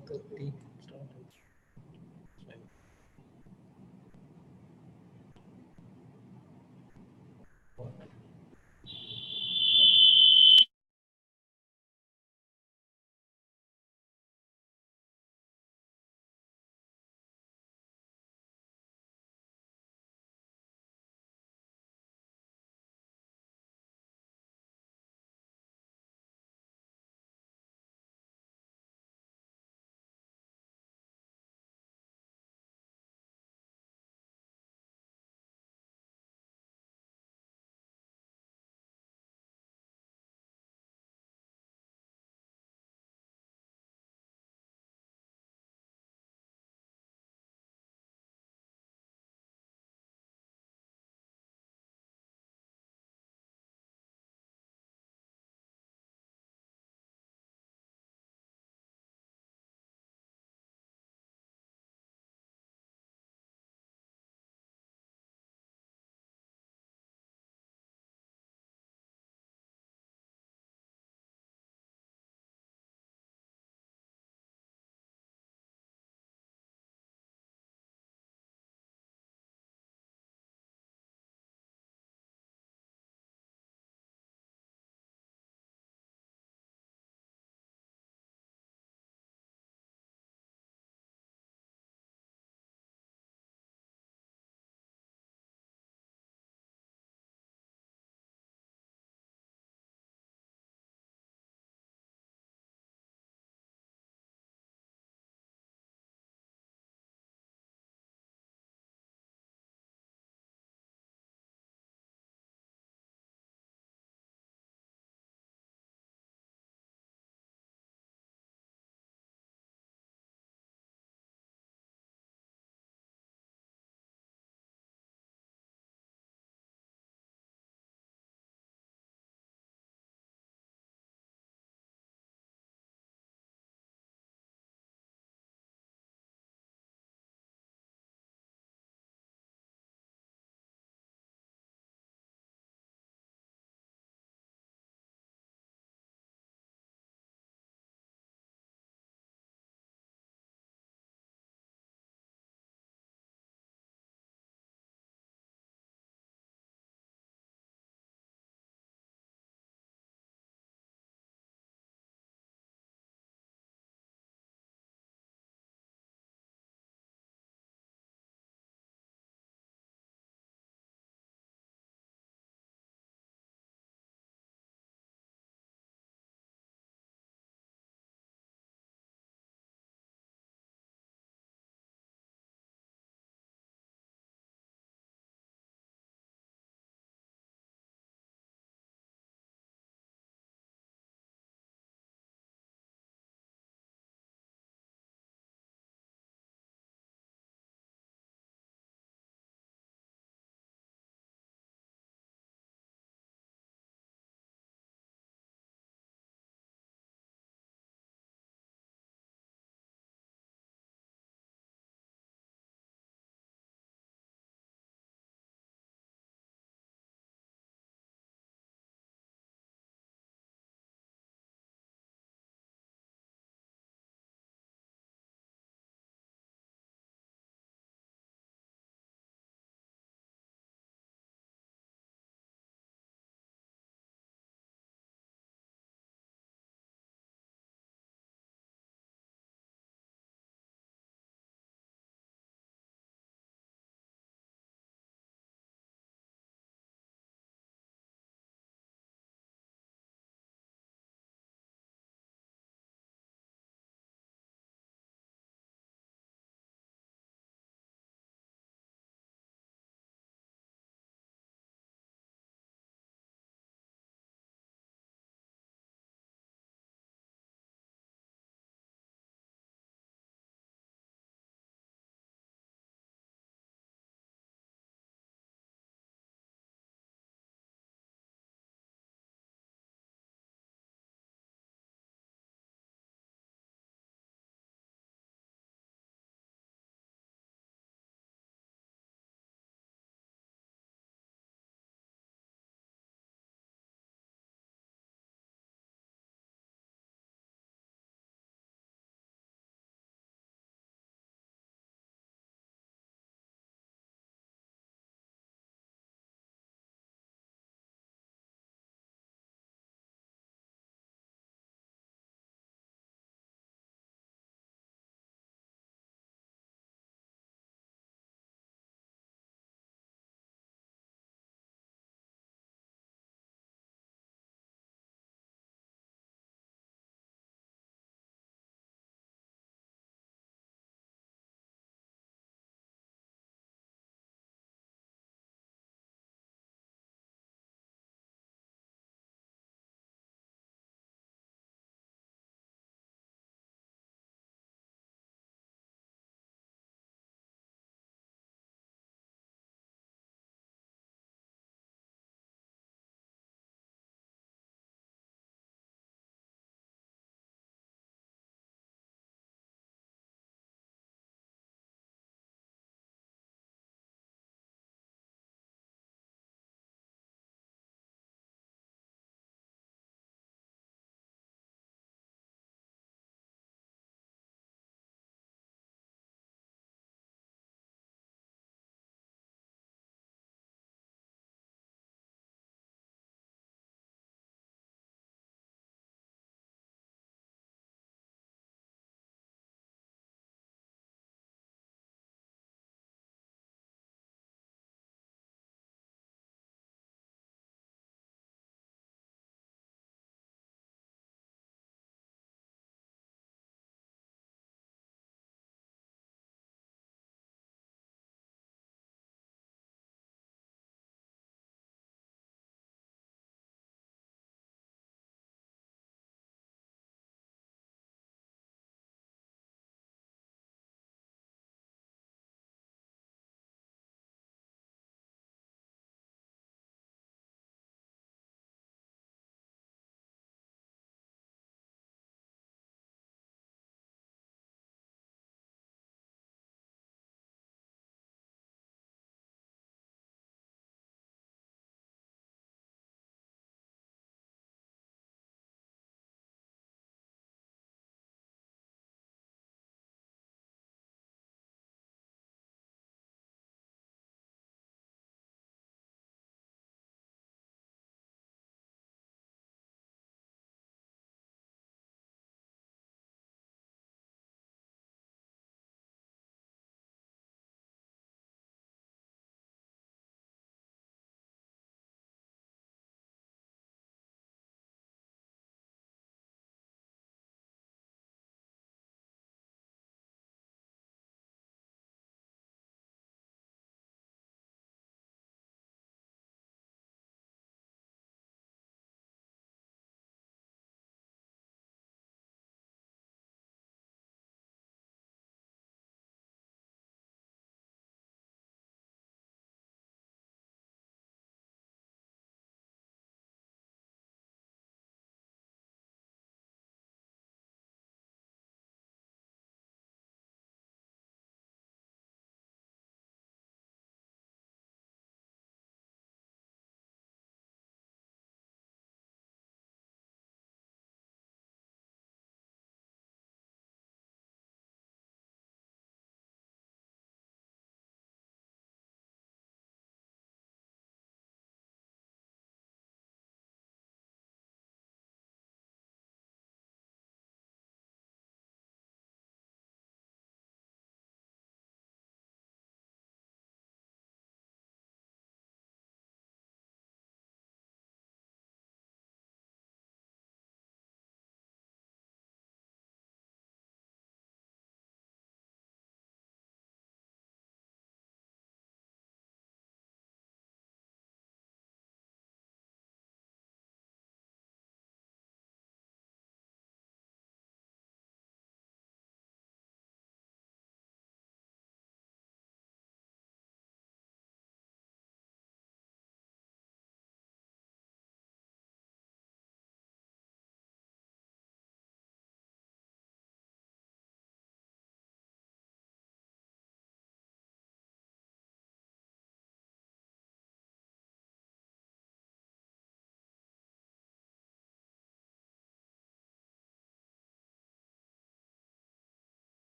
2:30 started.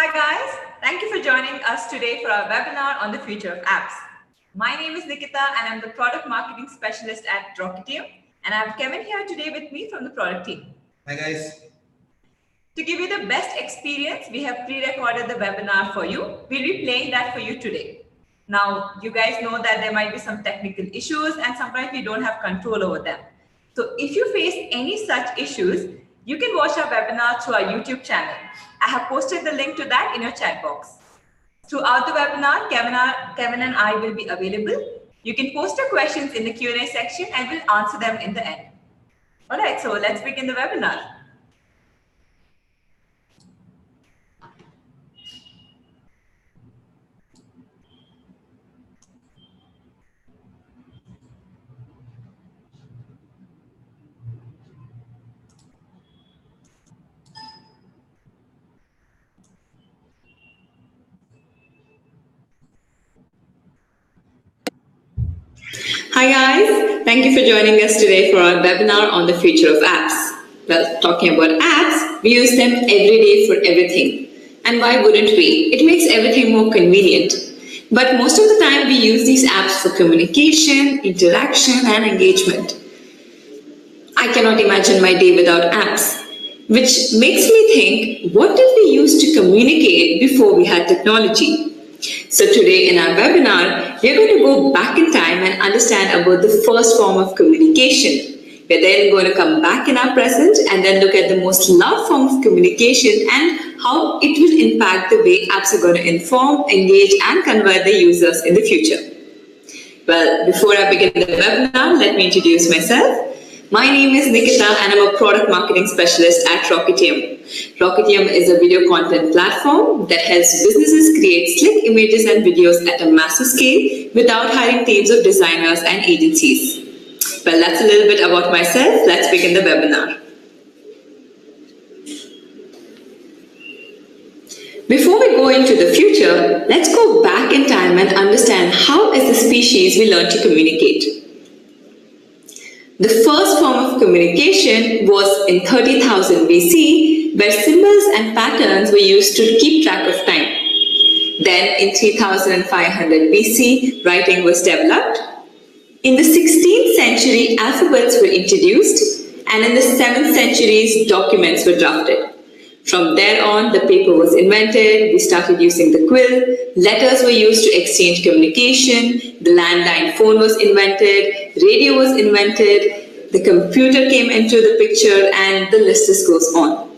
Hi guys, thank you for joining us today for our webinar on the future of apps. My name is Nikita and I'm the product marketing specialist at Rocketium, and I have Kevin here today with me from the product team. Hi guys. To give you the best experience, we have pre-recorded the webinar for you. We'll be playing that for you today. Now, you guys know that there might be some technical issues and sometimes we don't have control over them. So if you face any such issues, you can watch our webinar through our YouTube channel. I have posted the link to that in your chat box. Throughout the webinar, Kevin and I will be available. You can post your questions in the Q&A section and we'll answer them in the end. All right, so let's begin the webinar. Hi guys, thank you for joining us today for our webinar on the future of apps. Well, talking about apps, we use them every day for everything. And why wouldn't we? It makes everything more convenient. But most of the time we use these apps for communication, interaction and engagement. I cannot imagine my day without apps, which makes me think, what did we use to communicate before we had technology? So today in our webinar, we're going to go back in time and understand about the first form of communication. We're then going to come back in our present and then look at the most loved form of communication and how it will impact the way apps are going to inform, engage and convert the users in the future. Well, before I begin the webinar, let me introduce myself. My name is Nikita and I'm a product marketing specialist at Rocketium. Rocketium is a video content platform that helps businesses create slick images and videos at a massive scale without hiring teams of designers and agencies. Well, that's a little bit about myself. Let's begin the webinar. Before we go into the future, let's go back in time and understand how as a species we learn to communicate. The first form of communication was in 30,000 BC, where symbols and patterns were used to keep track of time. Then in 3500 BC, writing was developed. In the 16th century, alphabets were introduced, and in the 7th century, documents were drafted. From there on, the paper was invented, we started using the quill, letters were used to exchange communication, the landline phone was invented, radio was invented, the computer came into the picture, and the list just goes on.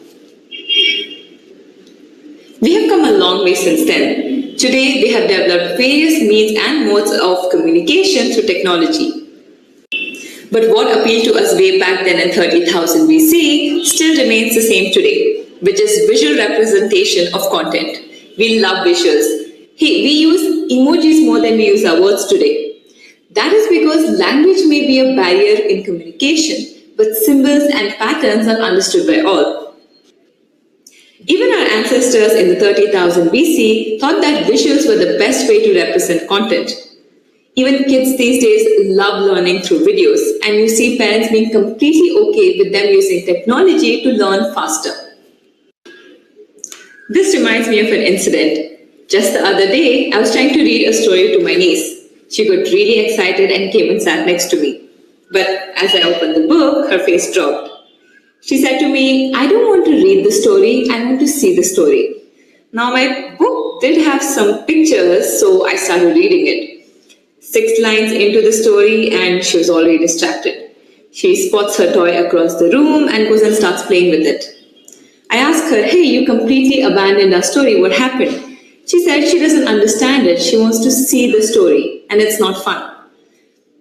We have come a long way since then. Today, we have developed various means and modes of communication through technology. But what appealed to us way back then in 30,000 BC still remains the same today, which is visual representation of content. We love visuals. Hey, we use emojis more than we use our words today. That is because language may be a barrier in communication, but symbols and patterns are understood by all. Even our ancestors in the 30,000 BC thought that visuals were the best way to represent content. Even kids these days love learning through videos, and you see parents being completely okay with them using technology to learn faster. This reminds me of an incident. Just the other day, I was trying to read a story to my niece. She got really excited and came and sat next to me. But as I opened the book, her face dropped. She said to me, "I don't want to read the story, I want to see the story." Now my book did have some pictures, so I started reading it. 6 lines into the story and she was already distracted. She spots her toy across the room and goes and starts playing with it. I asked her, "Hey, you completely abandoned our story, what happened?" She said she doesn't understand it, she wants to see the story and it's not fun.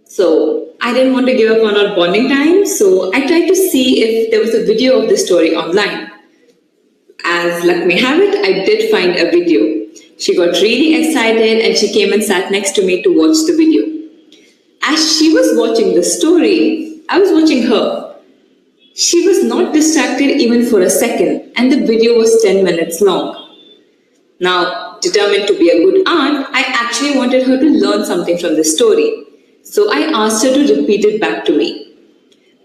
So I didn't want to give up on our bonding time, so I tried to see if there was a video of the story online. As luck may have it, I did find a video. She got really excited and she came and sat next to me to watch the video. As she was watching the story, I was watching her. She was not distracted even for a second, and the video was 10 minutes long. Now, determined to be a good aunt, I actually wanted her to learn something from the story. So I asked her to repeat it back to me.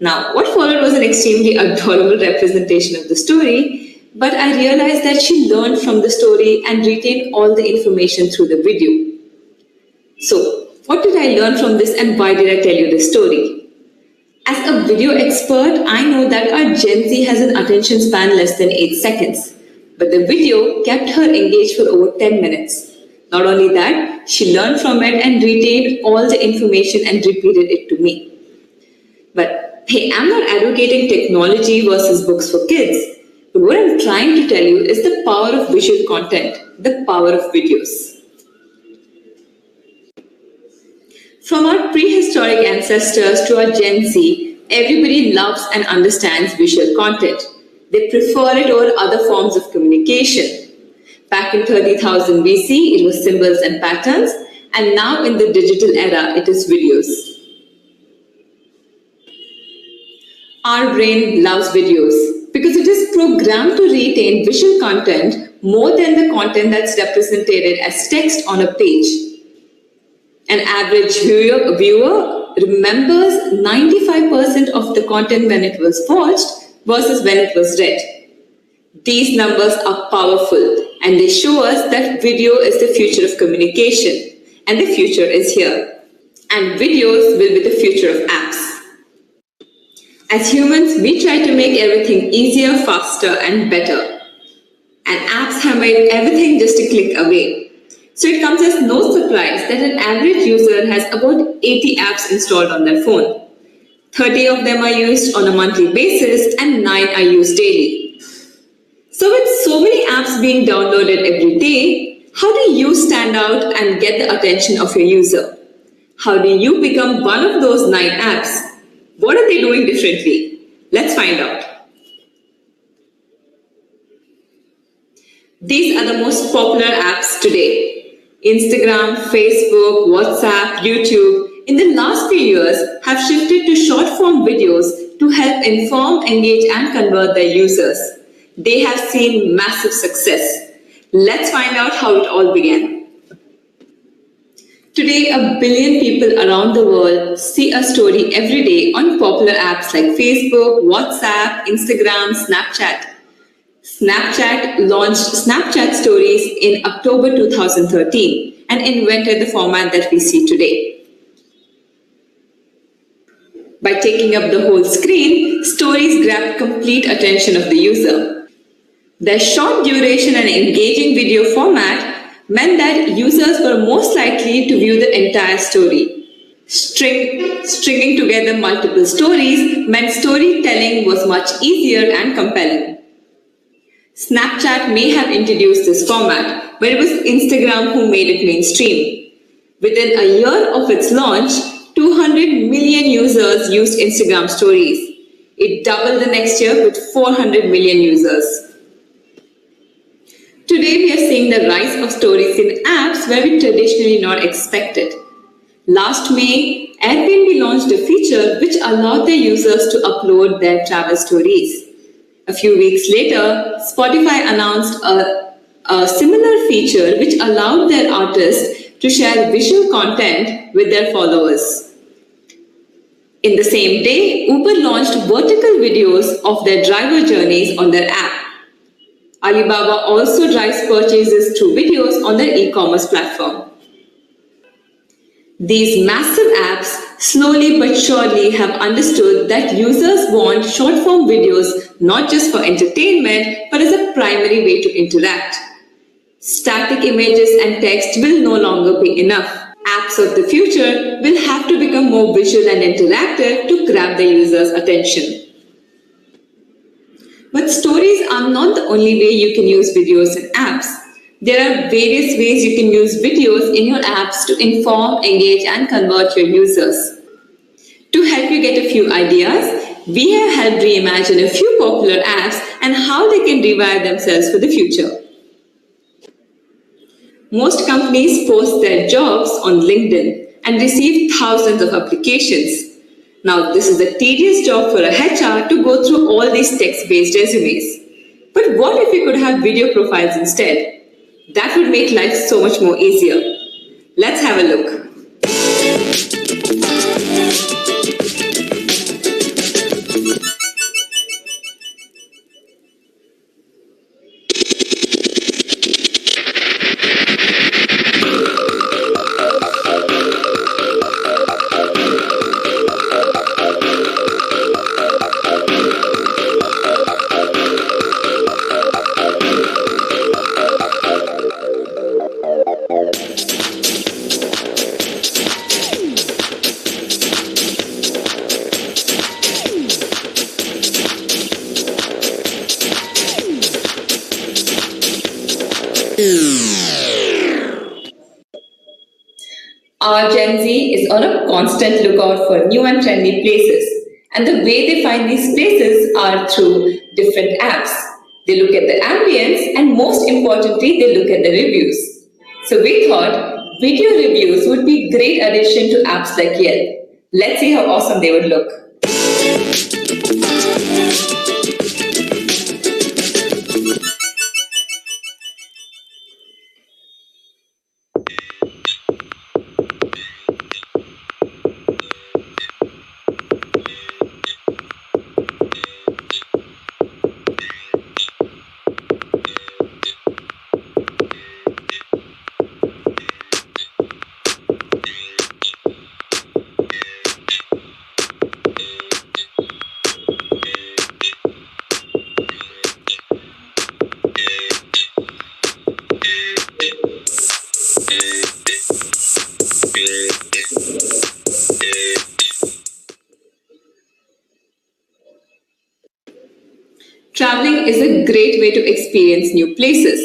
Now, what followed was an extremely adorable representation of the story, But I realized that she learned from the story and retained all the information through the video. So, what did I learn from this and why did I tell you this story? As a video expert, I know that our Gen Z has an attention span less than 8 seconds. But the video kept her engaged for over 10 minutes. Not only that, she learned from it and retained all the information and repeated it to me. But hey, I'm not advocating technology versus books for kids. But what I'm trying to tell you is the power of visual content, the power of videos. From our prehistoric ancestors to our Gen Z, everybody loves and understands visual content. They prefer it over other forms of communication. Back in 30,000 BC, it was symbols and patterns, and now in the digital era, it is videos. Our brain loves videos because it is programmed to retain visual content more than the content that's represented as text on a page. An average viewer remembers 95% of the content when it was watched versus when it was read. These numbers are powerful and they show us that video is the future of communication and the future is here. And videos will be the future of apps. As humans, we try to make everything easier, faster and better. And apps have made everything just a click away. So it comes as no surprise that an average user has about 80 apps installed on their phone. 30 of them are used on a monthly basis and 9 are used daily. So with so many apps being downloaded every day, how do you stand out and get the attention of your user? How do you become one of those 9 apps? What are they doing differently? Let's find out. These are the most popular apps today. Instagram, Facebook, WhatsApp, YouTube, in the last few years have shifted to short-form videos to help inform, engage and convert their users. They have seen massive success. Let's find out how it all began. Today, 1 billion people around the world see a story every day on popular apps like Facebook, WhatsApp, Instagram, Snapchat. Snapchat launched Snapchat Stories in October 2013 and invented the format that we see today. By taking up the whole screen, stories grabbed complete attention of the user. Their short duration and engaging video format meant that users were most likely to view the entire story. Stringing together multiple stories meant storytelling was much easier and compelling. Snapchat may have introduced this format, but it was Instagram who made it mainstream. Within a year of its launch, 200 million users used Instagram stories. It doubled the next year with 400 million users. Today we are seeing the rise of stories in apps where we traditionally not expected. Last May, Airbnb launched a feature which allowed their users to upload their travel stories. A few weeks later, Spotify announced a similar feature which allowed their artists to share visual content with their followers. In the same day, Uber launched vertical videos of their driver journeys on their app. Alibaba also drives purchases through videos on their e-commerce platform. These massive apps slowly but surely have understood that users want short-form videos not just for entertainment but as a primary way to interact. Static images and text will no longer be enough. Apps of the future will have to become more visual and interactive to grab the user's attention. But stories are not the only way you can use videos in apps. There are various ways you can use videos in your apps to inform, engage and convert your users. To help you get a few ideas, we have helped reimagine a few popular apps and how they can rewire themselves for the future. Most companies post their jobs on LinkedIn and receive thousands of applications. Now, this is a tedious job for a HR to go through all these text-based resumes. But what if we could have video profiles instead? That would make life so much more easier. Let's have a look. Our Gen Z is on a constant lookout for new and trendy places. And the way they find these places are through different apps. They look at the ambience and most importantly, they look at the reviews. So we thought video reviews would be a great addition to apps like Yelp. Let's see how awesome they would look. Traveling is a great way to experience new places.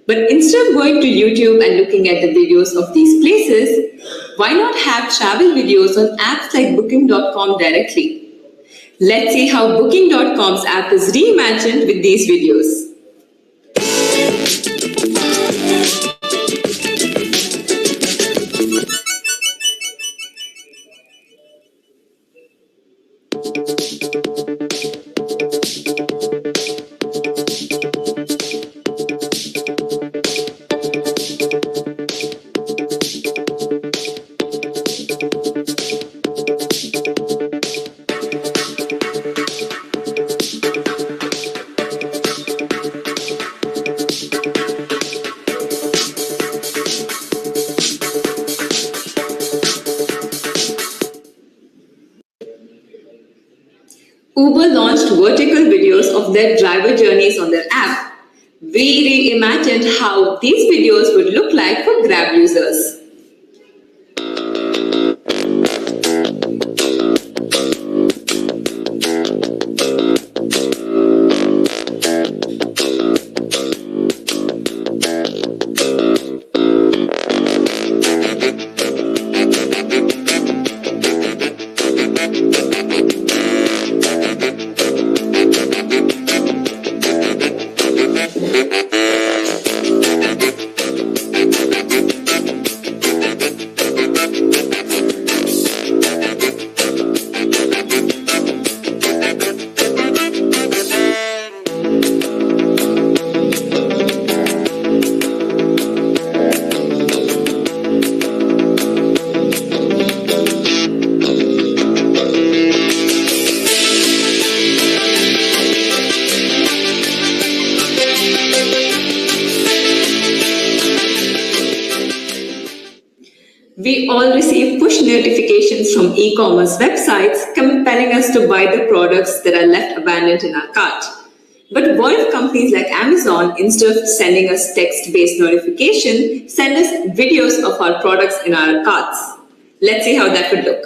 But instead of going to YouTube and looking at the videos of these places, why not have travel videos on apps like Booking.com directly? Let's see how Booking.com's app is reimagined with these videos. Uber launched vertical videos of their driver journeys on their app. We reimagined how these videos would look like for Grab users. We all receive push notifications from e-commerce websites compelling us to buy the products that are left abandoned in our cart. But what if companies like Amazon, instead of sending us text-based notification, send us videos of our products in our carts? Let's see how that would look.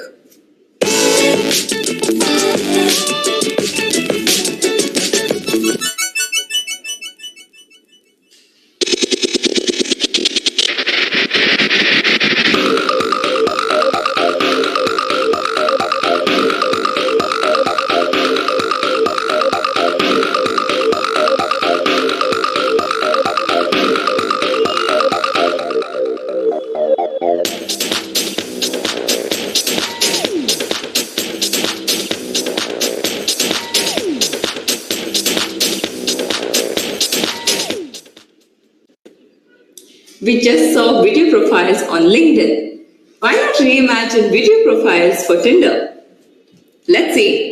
We just saw video profiles on LinkedIn. Why not reimagine video profiles for Tinder? Let's see.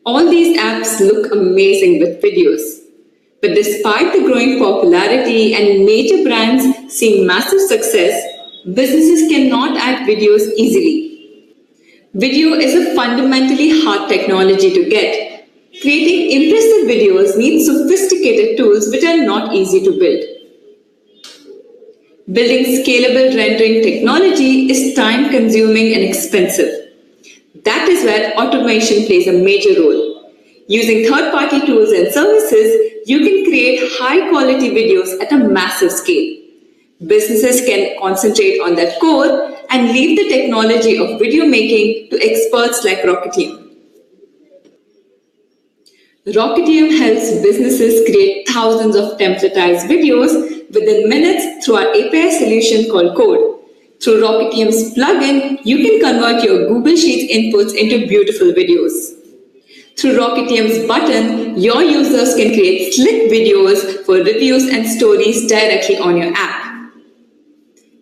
All these apps look amazing with videos. But despite the growing popularity and major brands seeing massive success, businesses cannot add videos easily. Video is a fundamentally hard technology to get. Creating impressive videos needs sophisticated tools which are not easy to build. Building scalable rendering technology is time consuming and expensive. That is where automation plays a major role. Using third-party tools and services, you can create high-quality videos at a massive scale. Businesses can concentrate on their core and leave the technology of video making to experts like Rocketium. Rocketium helps businesses create thousands of templatized videos within minutes through our API solution called Code. Through Rocketium's plugin, you can convert your Google Sheets inputs into beautiful videos. Through Rocketium's button, your users can create slick videos for reviews and stories directly on your app.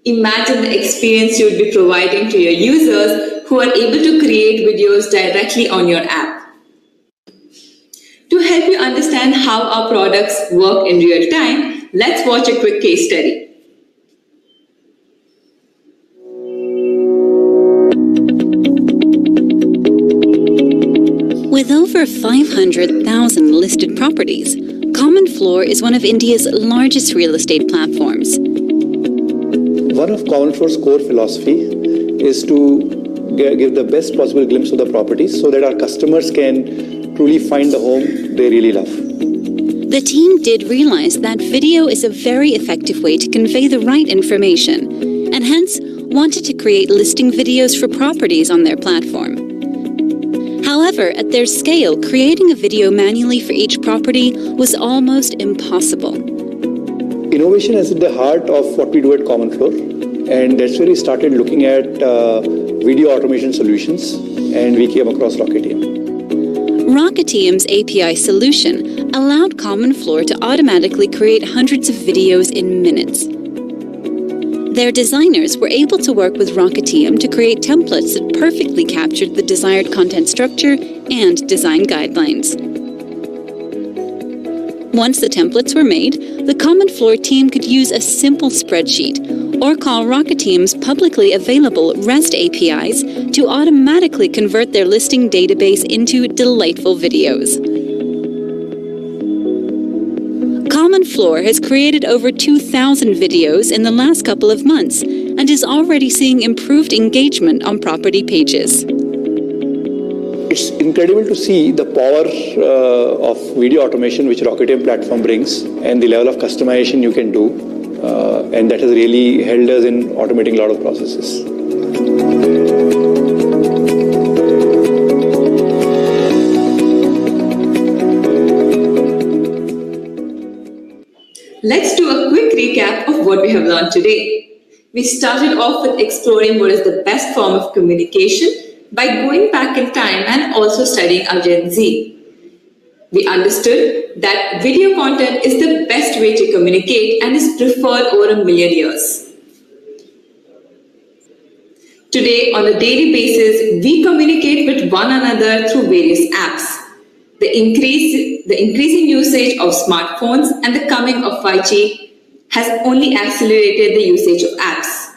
Imagine the experience you would be providing to your users who are able to create videos directly on your app. To help you understand how our products work in real time, let's watch a quick case study. With over 500,000 listed properties, Common Floor is one of India's largest real estate platforms. One of Common Floor's core philosophy is to give the best possible glimpse of the properties so that our customers can truly find the home they really love. The team did realize that video is a very effective way to convey the right information, and hence wanted to create listing videos for properties on their platform. However, at their scale, creating a video manually for each property was almost impossible. Innovation is at the heart of what we do at Common Floor, and that's where we started looking at video automation solutions, and we came across Rocketium. Rocketium's API solution allowed Common Floor to automatically create hundreds of videos in minutes. Their designers were able to work with Rocketium to create templates that perfectly captured the desired content structure and design guidelines. Once the templates were made, the Common Floor team could use a simple spreadsheet or call Rocketium's publicly available REST APIs to automatically convert their listing database into delightful videos. Common Floor has created over 2,000 videos in the last couple of months and is already seeing improved engagement on property pages. It's incredible to see the power of video automation which Rocketium platform brings and the level of customization you can do, and that has really helped us in automating a lot of processes. Let's do a quick recap of what we have learned today. We started off with exploring what is the best form of communication by going back in time and also studying our Gen Z. We understood that video content is the best way to communicate and is preferred over a million years. Today, on a daily basis, we communicate with one another through various apps. The increasing usage of smartphones and the coming of 5G has only accelerated the usage of apps.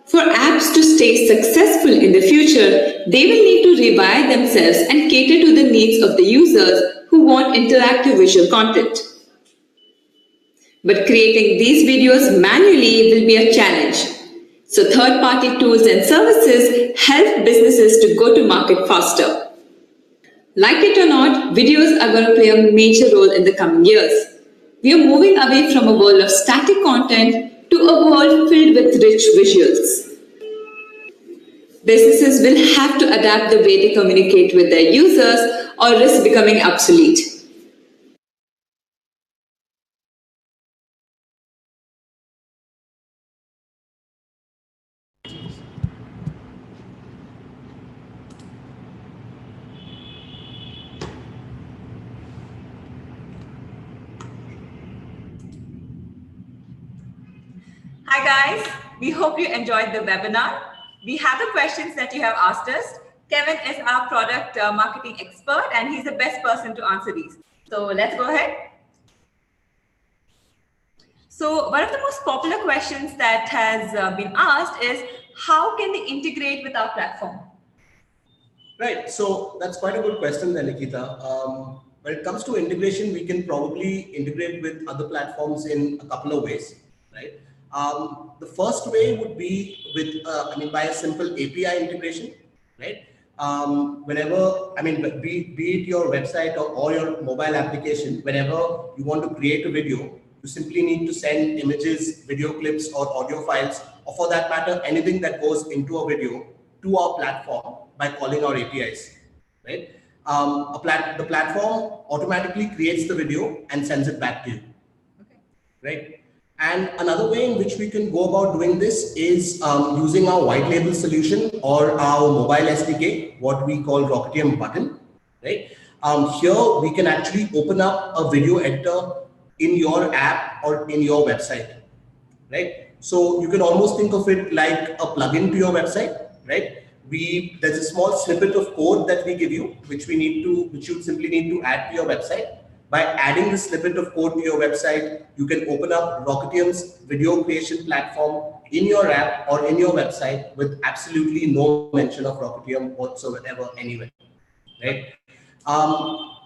For apps to stay successful in the future, they will need to rewire themselves and cater to the needs of the users who want interactive visual content. But creating these videos manually will be a challenge. So third-party tools and services help businesses to go to market faster. Like it or not, videos are going to play a major role in the coming years. We are moving away from a world of static content to a world filled with rich visuals. Businesses will have to adapt the way they communicate with their users or risk becoming obsolete. Hi guys, we hope you enjoyed the webinar. We have the questions that you have asked us. Kevin is our product marketing expert, and he's the best person to answer these. So let's go ahead. So one of the most popular questions that has been asked is, how can they integrate with our platform? Right. So that's quite a good question there, Nikita. When it comes to integration, we can probably integrate with other platforms in a couple of ways, right? The first way would be with, by a simple API integration, right? Be it your website or your mobile application, whenever you want to create a video, you simply need to send images, video clips, or audio files, or for that matter, anything that goes into a video to our platform by calling our APIs, right? The platform automatically creates the video and sends it back to you, right? And another way in which we can go about doing this is using our white label solution or our mobile SDK, what we call Rocketium button, right? Here we can actually open up a video editor in your app or in your website, right? So you can almost think of it like a plugin to your website, right? There's a small snippet of code that we give you, which you simply need to add to your website. By adding the snippet of code to your website, you can open up Rocketium's video creation platform in your app or in your website with absolutely no mention of Rocketium whatsoever anywhere, right?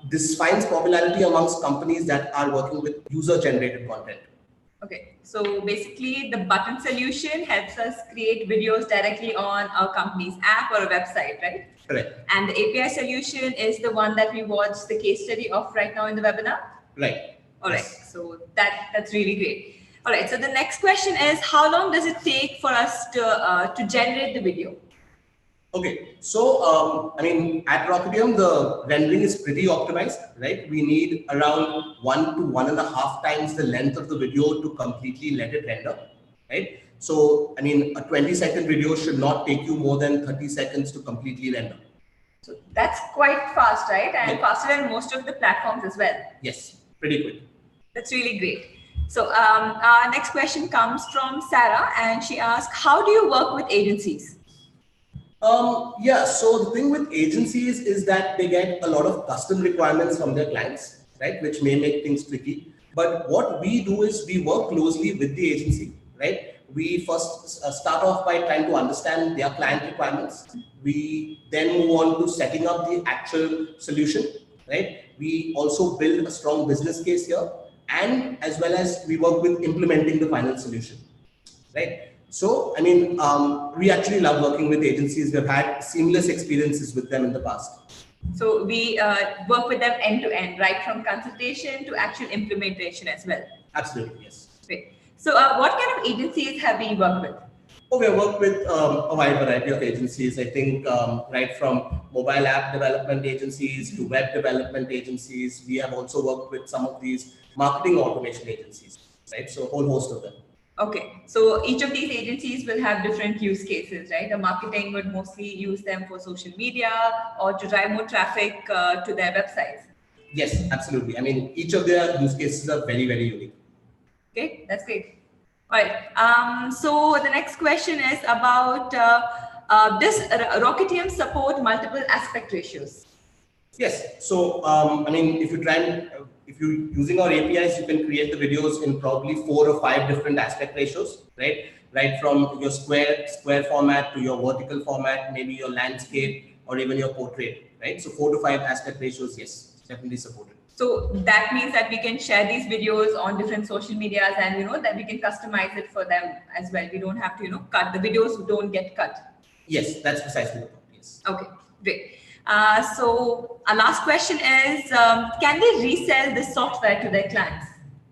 This finds popularity amongst companies that are working with user-generated content. Okay, so basically the button solution helps us create videos directly on our company's app or a website, right? Correct. And the API solution is the one that we watched the case study of right now in the webinar? Right. All right, so that's really great. All right, so the next question is, how long does it take for us to generate the video? Okay, so at Rocketium, the rendering is pretty optimized, right? We need around 1 to 1.5 times the length of the video to completely let it render, right? So, a 20-second video should not take you more than 30 seconds to completely render. So that's quite fast, right? And faster than most of the platforms as well. Yes, pretty quick. That's really great. So our next question comes from Sarah, and she asks, how do you work with agencies? So the thing with agencies is that they get a lot of custom requirements from their clients, right? Which may make things tricky. But what we do is we work closely with the agency, right? We first start off by trying to understand their client requirements. We then move on to setting up the actual solution, right? We also build a strong business case here, and as well as we work with implementing the final solution, right? So, we actually love working with agencies. We've had seamless experiences with them in the past. So we work with them end to end, right? From consultation to actual implementation as well. Absolutely, yes. Great. So what kind of agencies have we worked with? Oh, we have worked with a wide variety of agencies. I think right from mobile app development agencies to web development agencies. We have also worked with some of these marketing automation agencies, right? So a whole host of them. Okay, so each of these agencies will have different use cases, right? The marketing would mostly use them for social media or to drive more traffic to their websites. Yes, absolutely. Each of their use cases are very, very unique. Okay, that's great. All right. So the next question is about does Rocketium support multiple aspect ratios? Yes. So, if you're using our APIs, you can create the videos in probably 4 or 5 different aspect ratios, right? Right from your square format to your vertical format, maybe your landscape or even your portrait, right? So 4 to 5 aspect ratios, yes, definitely supported. So that means that we can share these videos on different social medias, and that we can customize it for them as well. We don't have to cut the videos, don't get cut. Yes, that's precisely the point. Yes. Okay, great. So our last question is, can they resell this software to their clients?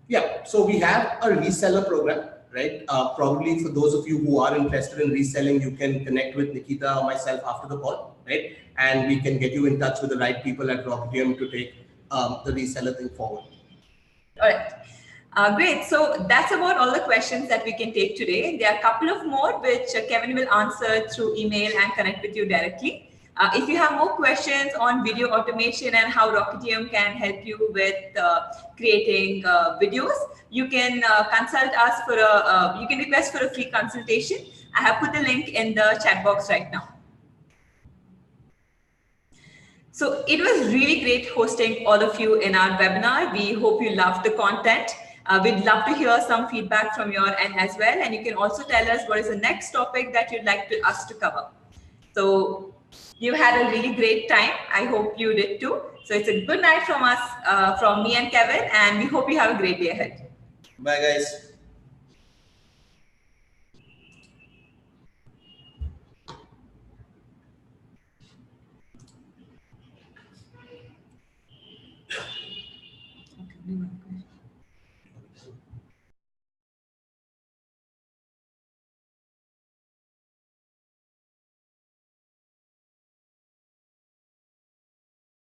Yeah, so we have a reseller program, right? Probably for those of you who are interested in reselling, you can connect with Nikita or myself after the call, right? And we can get you in touch with the right people at Rocketium to take the reseller thing forward. All right. Great. So that's about all the questions that we can take today. There are a couple of more which Kevin will answer through email and connect with you directly. If you have more questions on video automation and how Rocketium can help you with creating videos, you can consult us for you can request for a free consultation. I have put the link in the chat box right now. So it was really great hosting all of you in our webinar. We hope you loved the content. We'd love to hear some feedback from your end as well. And you can also tell us what is the next topic that you'd like us to cover. So you had a really great time. I hope you did too. So it's a good night from us, from me and Kevin, and we hope you have a great day ahead. Bye, guys. Okay.